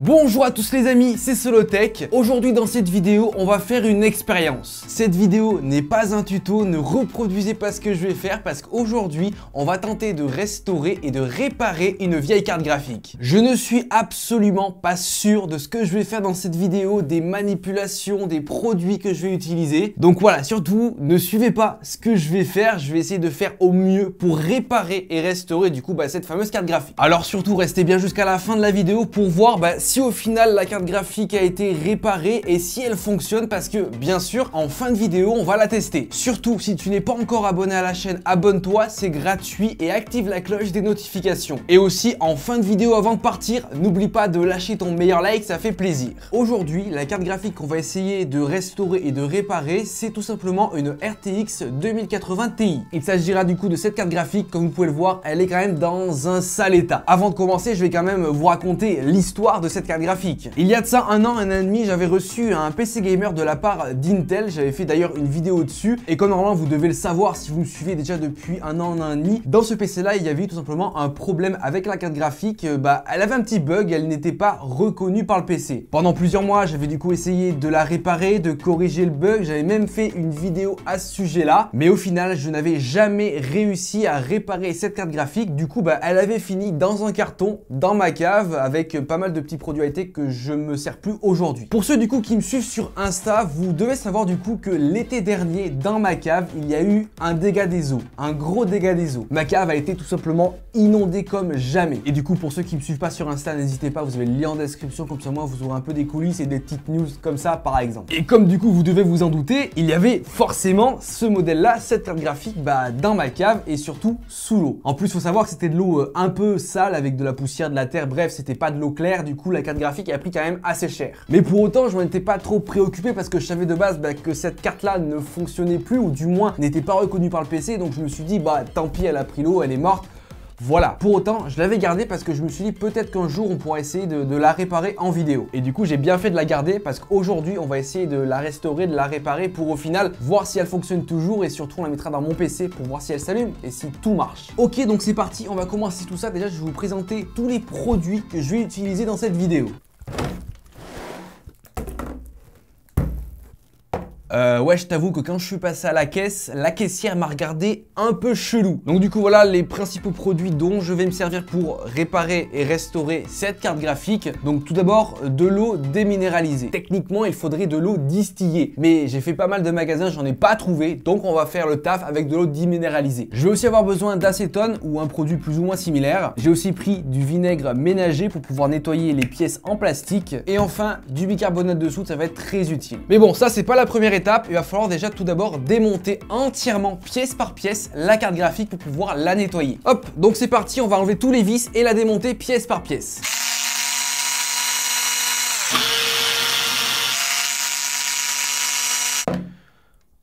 Bonjour à tous les amis, c'est Solotech. Aujourd'hui dans cette vidéo, on va faire une expérience. Cette vidéo n'est pas un tuto, ne reproduisez pas ce que je vais faire parce qu'aujourd'hui, on va tenter de restaurer et de réparer une vieille carte graphique. Je ne suis absolument pas sûr de ce que je vais faire dans cette vidéo, des manipulations, des produits que je vais utiliser. Donc voilà, surtout, ne suivez pas ce que je vais faire, je vais essayer de faire au mieux pour réparer et restaurer du coup cette fameuse carte graphique. Alors surtout, restez bien jusqu'à la fin de la vidéo pour voir si au final la carte graphique a été réparée et si elle fonctionne, parce que bien sûr en fin de vidéo on va la tester. Surtout si tu n'es pas encore abonné à la chaîne, abonne-toi, c'est gratuit et active la cloche des notifications. Et aussi en fin de vidéo avant de partir, n'oublie pas de lâcher ton meilleur like, ça fait plaisir. Aujourd'hui la carte graphique qu'on va essayer de restaurer et de réparer, c'est tout simplement une RTX 2080 Ti. Il s'agira du coup de cette carte graphique, comme vous pouvez le voir, elle est quand même dans un sale état. Avant de commencer, je vais quand même vous raconter l'histoire de cette carte graphique. Il y a de ça un an et demi, j'avais reçu un PC gamer de la part d'Intel. J'avais fait d'ailleurs une vidéo dessus. Et comme normalement vous devez le savoir si vous me suivez déjà depuis un an et demi, dans ce PC là il y avait tout simplement un problème avec la carte graphique. Elle avait un petit bug, elle n'était pas reconnue par le PC. Pendant plusieurs mois j'avais du coup essayé de la réparer, de corriger le bug. J'avais même fait une vidéo à ce sujet là. Mais au final je n'avais jamais réussi à réparer cette carte graphique. Du coup elle avait fini dans un carton dans ma cave avec pas mal de petits produits à été que je me sers plus aujourd'hui. Pour ceux du coup qui me suivent sur Insta, vous devez savoir du coup que l'été dernier dans ma cave il y a eu un dégât des eaux, un gros dégât des eaux. Ma cave a été tout simplement inondée comme jamais. Et du coup pour ceux qui me suivent pas sur Insta, n'hésitez pas, vous avez le lien en description, comme ça moi vous aurez un peu des coulisses et des petites news comme ça par exemple. Et comme du coup vous devez vous en douter, il y avait forcément ce modèle là, cette carte graphique dans ma cave et surtout sous l'eau. En plus faut savoir que c'était de l'eau un peu sale avec de la poussière, de la terre, bref c'était pas de l'eau claire, du coup la carte graphique a pris quand même assez cher. Mais pour autant je m'en étais pas trop préoccupé parce que je savais de base que cette carte là ne fonctionnait plus, ou du moins n'était pas reconnue par le PC, donc je me suis dit tant pis, elle a pris l'eau, elle est morte. Voilà, pour autant je l'avais gardée parce que je me suis dit peut-être qu'un jour on pourra essayer de la réparer en vidéo. Et du coup j'ai bien fait de la garder parce qu'aujourd'hui on va essayer de la restaurer, de la réparer pour au final voir si elle fonctionne toujours, et surtout on la mettra dans mon PC pour voir si elle s'allume et si tout marche. Ok, donc c'est parti, on va commencer tout ça. Déjà je vais vous présenter tous les produits que je vais utiliser dans cette vidéo. Ouais, je t'avoue que quand je suis passé à la caisse, la caissière m'a regardé un peu chelou. Donc du coup voilà les principaux produits dont je vais me servir pour réparer et restaurer cette carte graphique. Donc tout d'abord de l'eau déminéralisée. Techniquement il faudrait de l'eau distillée, mais j'ai fait pas mal de magasins, j'en ai pas trouvé, donc on va faire le taf avec de l'eau déminéralisée. Je vais aussi avoir besoin d'acétone ou un produit plus ou moins similaire. J'ai aussi pris du vinaigre ménager pour pouvoir nettoyer les pièces en plastique, et enfin du bicarbonate de soude, ça va être très utile. Mais bon, ça c'est pas la première étape. Il va falloir déjà tout d'abord démonter entièrement, pièce par pièce, la carte graphique pour pouvoir la nettoyer. Hop, donc c'est parti, on va enlever tous les vis et la démonter pièce par pièce.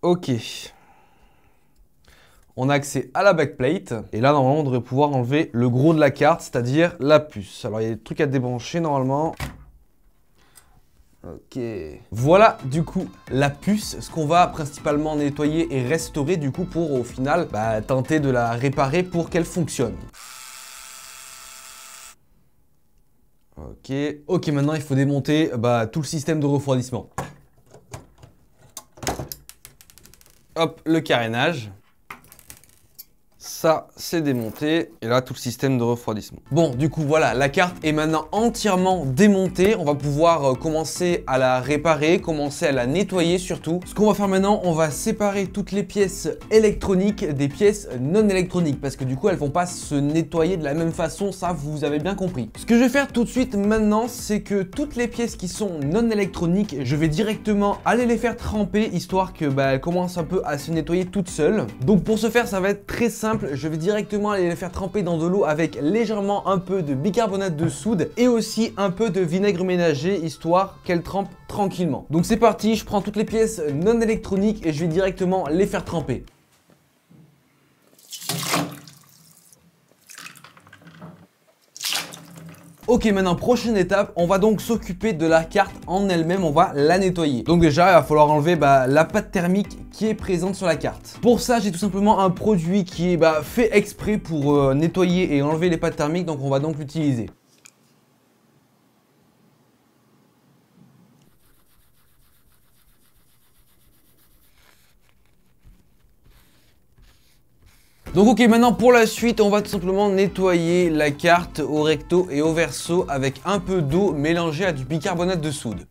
Ok. On a accès à la backplate, et là normalement on devrait pouvoir enlever le gros de la carte, c'est-à-dire la puce. Alors il y a des trucs à débrancher normalement. Ok, voilà du coup la puce, ce qu'on va principalement nettoyer et restaurer du coup pour au final tenter de la réparer pour qu'elle fonctionne. Ok, maintenant il faut démonter tout le système de refroidissement. Hop, le carénage. Ça, c'est démonté. Et là, tout le système de refroidissement. Bon, du coup, voilà, la carte est maintenant entièrement démontée. On va pouvoir commencer à la réparer, commencer à la nettoyer surtout. Ce qu'on va faire maintenant, on va séparer toutes les pièces électroniques des pièces non électroniques, parce que du coup, elles vont pas se nettoyer de la même façon, ça, vous avez bien compris. Ce que je vais faire tout de suite maintenant, c'est que toutes les pièces qui sont non électroniques, je vais directement aller les faire tremper, histoire que elles commencent un peu à se nettoyer toutes seules. Donc pour ce faire, ça va être très simple. Je vais directement aller les faire tremper dans de l'eau avec légèrement un peu de bicarbonate de soude et aussi un peu de vinaigre ménager, histoire qu'elles trempent tranquillement. Donc c'est parti, je prends toutes les pièces non électroniques et je vais directement les faire tremper. Ok, maintenant prochaine étape, on va donc s'occuper de la carte en elle-même, on va la nettoyer. Donc déjà, il va falloir enlever la pâte thermique qui est présente sur la carte. Pour ça, j'ai tout simplement un produit qui est fait exprès pour nettoyer et enlever les pâtes thermiques, donc on va donc l'utiliser. Donc ok, maintenant pour la suite, on va tout simplement nettoyer la carte au recto et au verso avec un peu d'eau mélangée à du bicarbonate de soude.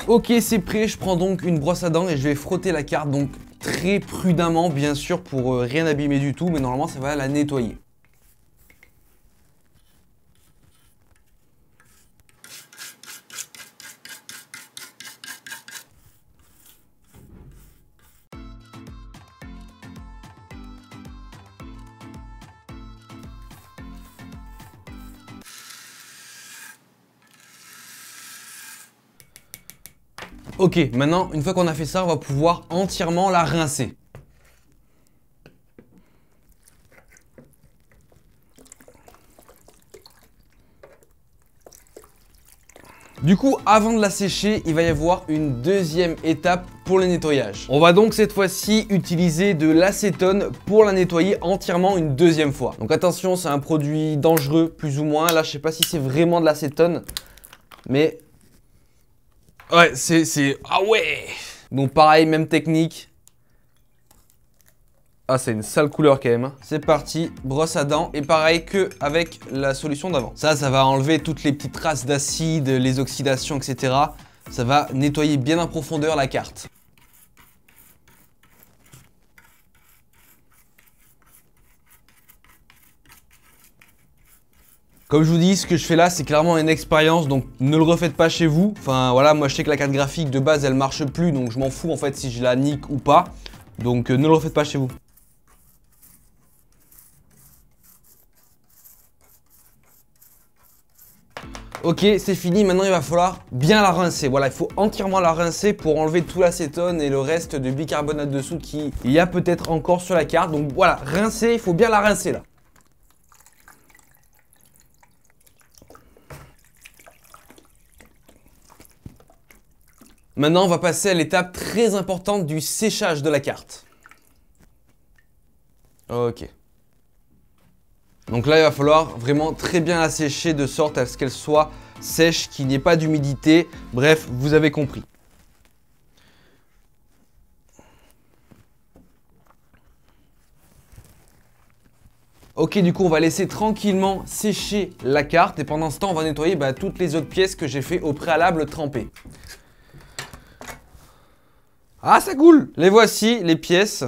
Ok, c'est prêt, je prends donc une brosse à dents et je vais frotter la carte, donc très prudemment bien sûr pour rien abîmer du tout, mais normalement ça va la nettoyer. Ok, maintenant, une fois qu'on a fait ça, on va pouvoir entièrement la rincer. Du coup, avant de la sécher, il va y avoir une deuxième étape pour le nettoyage. On va donc cette fois-ci utiliser de l'acétone pour la nettoyer entièrement une deuxième fois. Donc attention, c'est un produit dangereux, plus ou moins. Là, je sais pas si c'est vraiment de l'acétone, mais... ouais, ah ouais! Bon, pareil, même technique. Ah, c'est une sale couleur quand même, hein. C'est parti, brosse à dents. Et pareil que avec la solution d'avant. Ça va enlever toutes les petites traces d'acide, les oxydations, etc. Ça va nettoyer bien en profondeur la carte. Comme je vous dis, ce que je fais là, c'est clairement une expérience, donc ne le refaites pas chez vous. Enfin voilà, moi je sais que la carte graphique de base, elle marche plus, donc je m'en fous en fait si je la nique ou pas. Donc ne le refaites pas chez vous. Ok, c'est fini, maintenant il va falloir bien la rincer. Voilà, il faut entièrement la rincer pour enlever tout l'acétone et le reste de bicarbonate de soude qu'il y a peut-être encore sur la carte. Donc voilà, rincer, il faut bien la rincer là. Maintenant, on va passer à l'étape très importante du séchage de la carte. Ok. Donc là, il va falloir vraiment très bien la sécher de sorte à ce qu'elle soit sèche, qu'il n'y ait pas d'humidité. Bref, vous avez compris. Ok, du coup, on va laisser tranquillement sécher la carte et pendant ce temps, on va nettoyer toutes les autres pièces que j'ai fait au préalable tremper. Ah, ça coule! Les voici, les pièces.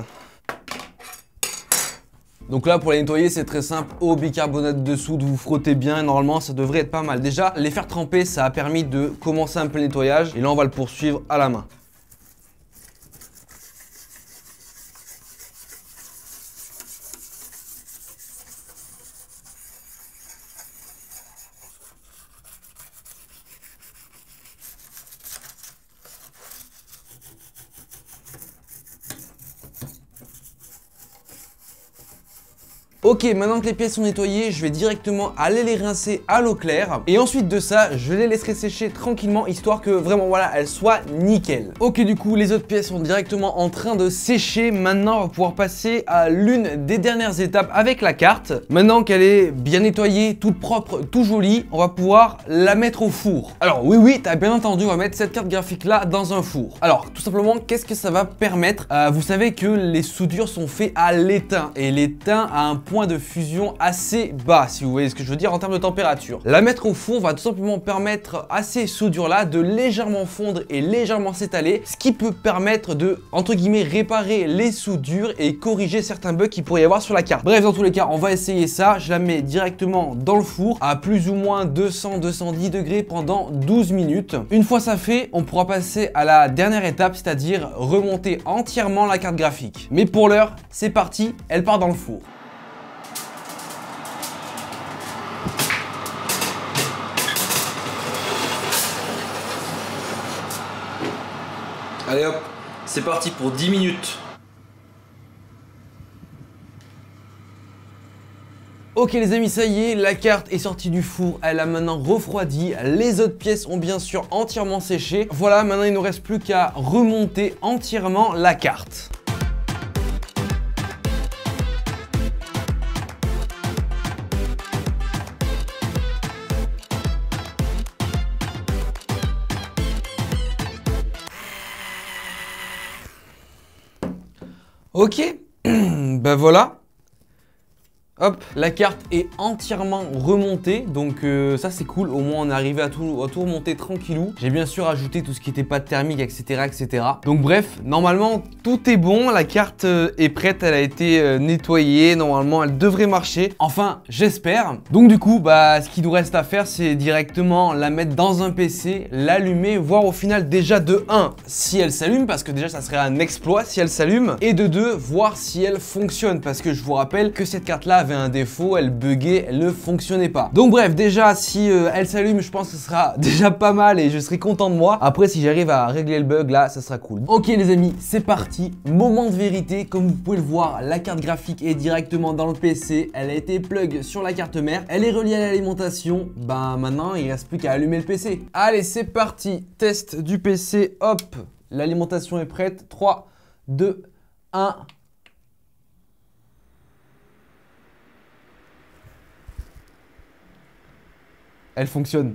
Donc là, pour les nettoyer, c'est très simple. Au bicarbonate de soude, vous frottez bien. Normalement, ça devrait être pas mal. Déjà, les faire tremper, ça a permis de commencer un peu le nettoyage. Et là, on va le poursuivre à la main. Ok, maintenant que les pièces sont nettoyées, je vais directement aller les rincer à l'eau claire. Et ensuite de ça, je les laisserai sécher tranquillement, histoire que vraiment, voilà, elles soient nickel. Ok, du coup, les autres pièces sont directement en train de sécher. Maintenant, on va pouvoir passer à l'une des dernières étapes avec la carte. Maintenant qu'elle est bien nettoyée, toute propre, tout jolie, on va pouvoir la mettre au four. Alors, oui, t'as bien entendu, on va mettre cette carte graphique-là dans un four. Alors, tout simplement, qu'est-ce que ça va permettre? Vous savez que les soudures sont faites à l'étain. Et l'étain a un point de fusion assez bas, si vous voyez ce que je veux dire en termes de température. La mettre au four va tout simplement permettre à ces soudures là de légèrement fondre et légèrement s'étaler, ce qui peut permettre de, entre guillemets, réparer les soudures et corriger certains bugs qu'il pourrait y avoir sur la carte. Bref, dans tous les cas, on va essayer ça. Je la mets directement dans le four à plus ou moins 200-210 degrés pendant 12 minutes. Une fois ça fait, on pourra passer à la dernière étape, c'est-à-dire remonter entièrement la carte graphique. Mais pour l'heure, c'est parti, elle part dans le four. Allez hop, c'est parti pour 10 minutes. Ok les amis, ça y est, la carte est sortie du four, elle a maintenant refroidi, les autres pièces ont bien sûr entièrement séché. Voilà, maintenant il ne nous reste plus qu'à remonter entièrement la carte. Ok, bah voilà. Hop, la carte est entièrement remontée, donc ça c'est cool, au moins on est arrivé à tout remonter tranquillou. J'ai bien sûr ajouté tout ce qui n'était pas thermique, etc., etc. Donc bref, normalement tout est bon, la carte est prête, elle a été nettoyée, normalement elle devrait marcher. Enfin, j'espère. Donc du coup, bah ce qu'il nous reste à faire, c'est directement la mettre dans un PC, l'allumer, voir au final déjà de 1 si elle s'allume, parce que déjà ça serait un exploit si elle s'allume, et de 2 voir si elle fonctionne, parce que je vous rappelle que cette carte là un défaut, elle buguait, elle ne fonctionnait pas. Donc bref, déjà si elle s'allume, je pense que ce sera déjà pas mal et je serai content de moi. Après, si j'arrive à régler le bug là, ça sera cool. Ok les amis, c'est parti, moment de vérité. Comme vous pouvez le voir, la carte graphique est directement dans le PC, elle a été plug sur la carte mère, elle est reliée à l'alimentation. Ben maintenant, il reste plus qu'à allumer le PC. Allez, c'est parti, test du PC, hop, l'alimentation est prête, 3, 2, 1... Elle fonctionne.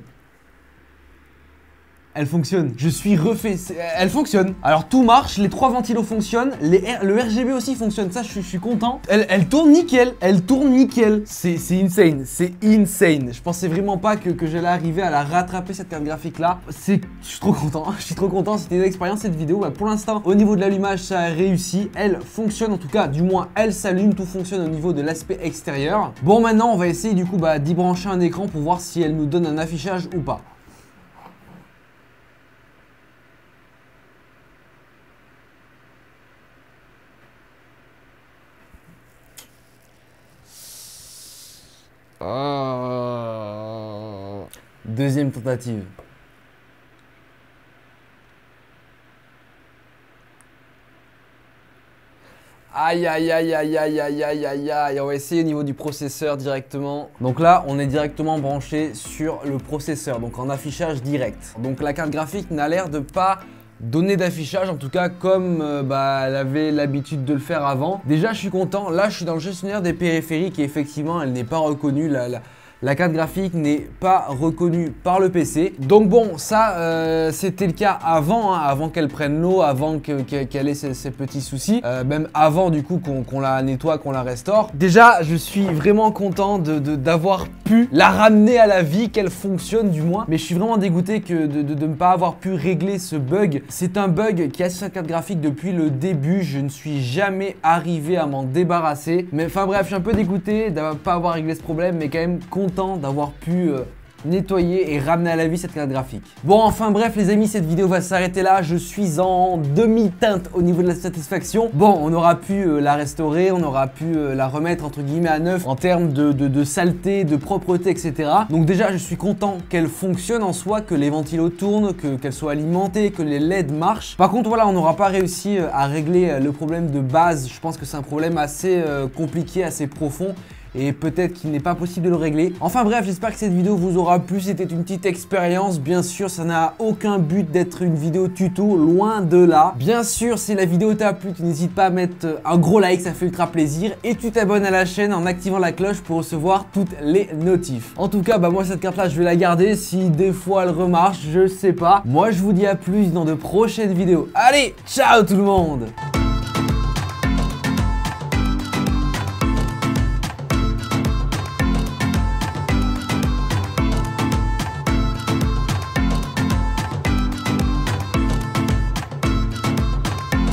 Elle fonctionne. Je suis refait. Elle fonctionne. Alors tout marche, les 3 ventilos fonctionnent, le RGB aussi fonctionne. Ça, je suis content. Elle tourne nickel. Elle tourne nickel. C'est insane. C'est insane. Je pensais vraiment pas que j'allais arriver à la rattraper cette carte graphique là. Je suis trop content. Je suis trop content. C'était une expérience cette vidéo. Bah, pour l'instant, au niveau de l'allumage, ça a réussi. Elle fonctionne. En tout cas, du moins, elle s'allume. Tout fonctionne au niveau de l'aspect extérieur. Bon, maintenant, on va essayer du coup d'y brancher un écran pour voir si elle nous donne un affichage ou pas. Deuxième tentative. Aïe aïe aïe aïe aïe aïe aïe aïe aïe. On va essayer au niveau du processeur directement. Donc là, on est directement branché sur le processeur, donc en affichage direct. Donc la carte graphique n'a l'air de pas donner d'affichage, en tout cas comme elle avait l'habitude de le faire avant. Déjà, je suis content. Là, je suis dans le gestionnaire des périphériques et effectivement, elle n'est pas reconnue. La carte graphique n'est pas reconnue par le PC. Donc bon, ça c'était le cas avant, hein, avant qu'elle prenne l'eau, avant qu'elle ait ces petits soucis. Même avant du coup qu'on la nettoie, qu'on la restaure. Déjà, je suis vraiment content d'avoir pu la ramener à la vie, qu'elle fonctionne du moins. Mais je suis vraiment dégoûté de ne pas avoir pu régler ce bug. C'est un bug qui est sur cette carte graphique depuis le début. Je ne suis jamais arrivé à m'en débarrasser. Mais enfin bref, je suis un peu dégoûté de ne pas avoir réglé ce problème, mais quand même content d'avoir pu nettoyer et ramener à la vie cette carte graphique. Bon, enfin bref les amis, cette vidéo va s'arrêter là. Je suis en demi-teinte au niveau de la satisfaction. Bon, on aura pu la restaurer, on aura pu la remettre entre guillemets à neuf en termes de saleté, de propreté, etc. Donc déjà, je suis content qu'elle fonctionne en soi, que les ventilos tournent, qu'elle soit alimentée, que les LED marchent. Par contre, voilà, on n'aura pas réussi à régler le problème de base. Je pense que c'est un problème assez compliqué, assez profond. Et peut-être qu'il n'est pas possible de le régler. Enfin bref, j'espère que cette vidéo vous aura plu. C'était une petite expérience. Bien sûr, ça n'a aucun but d'être une vidéo tuto, loin de là. Bien sûr, si la vidéo t'a plu, tu n'hésites pas à mettre un gros like, ça fait ultra plaisir. Et tu t'abonnes à la chaîne en activant la cloche pour recevoir toutes les notifs. En tout cas, moi cette carte là, je vais la garder. Si des fois elle remarche, je sais pas. Moi je vous dis à plus dans de prochaines vidéos. Allez, ciao tout le monde!